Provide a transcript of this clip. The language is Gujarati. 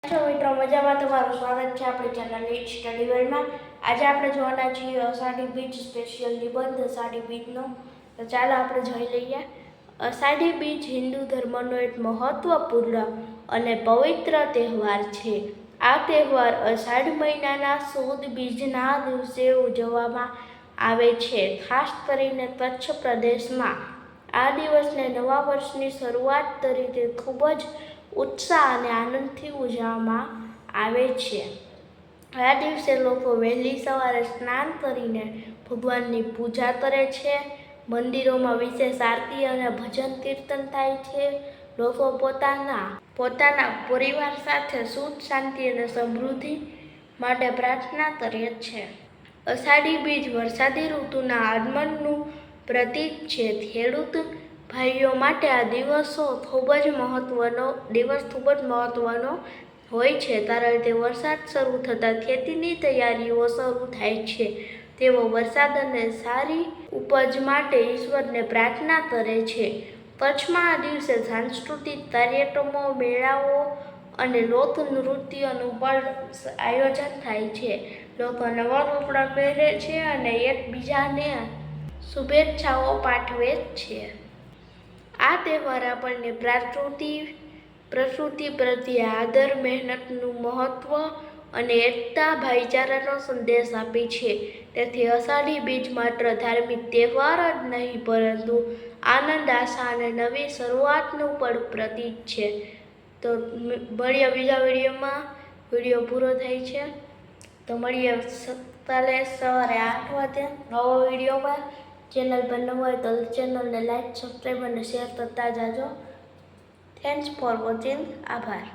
મિત્રો મજામાં તમારું સ્વાગત છે આપણી ચેનલ સ્ટડી વર્લ્ડમાં। આજે આપણે જોવાના છીએ અષાઢી બીજ સ્પેશિયલ નિબંધ અષાઢી બીજનો। તો ચાલો આપણે જોઈ લઈએ। અષાઢી બીજ હિન્દુ ધર્મનો એક મહત્વપૂર્ણ અને પવિત્ર તહેવાર છે। આ તહેવાર અષાઢ મહિનાના સુદ બીજના દિવસે ઉજવવામાં આવે છે। ખાસ કરીને કચ્છ પ્રદેશમાં આ દિવસને નવા વર્ષની શરૂઆત તરીકે ખૂબ જ ઉત્સાહ અને આનંદથી ઉજવવામાં આવે છે। આ દિવસે લોકો વહેલી સવારે સ્નાન કરીને ભગવાનની પૂજા કરે છે। મંદિરોમાં વિશેષ આરતી અને ભજન કીર્તન થાય છે। લોકો પોતાના પરિવાર સાથે સુખ શાંતિ અને સમૃદ્ધિ માટે પ્રાર્થના કરે છે। અષાઢી બીજ વરસાદી ઋતુના આગમનનું પ્રતીક છે। ખેડૂત ભાઈઓ માટે આ દિવસ ખૂબ જ મહત્વનો હોય છે, કારણ કે વરસાદ શરૂ થતાં ખેતીની તૈયારીઓ શરૂ થાય છે। તેઓ વરસાદ અને સારી ઉપજ માટે ઈશ્વરને પ્રાર્થના કરે છે। કચ્છમાં આ દિવસે સાંસ્કૃતિક કાર્યક્રમો, મેળાઓ અને લોક નૃત્યનું પણ આયોજન થાય છે। લોકો નવા કપડાં પહેરે છે અને એકબીજાને શુભેચ્છાઓ પાઠવે છે। આ તહેવાર આપણને પ્રકૃતિ પ્રત્યે આદર, મહેનતનું મહત્વ અને એકતા, ભાઈચારાનો સંદેશ આપે છે। તેથી અષાઢી બીજ માત્ર ધાર્મિક તહેવાર જ નહીં, પરંતુ આનંદ, આશા અને નવી શરૂઆતનું પણ પ્રતીક છે। તો મળીએ બીજા વિડીયોમાં। વિડીયો પૂરો થાય છે તો મળીએ કાલે સવારે 8 વાગે નવો વિડીયોમાં। ચેનલ પર ન હોય તો ચેનલને લાઈક, સબસ્ક્રાઈબ અને શેર કરતા જાજો। Thanks for watching. આભાર।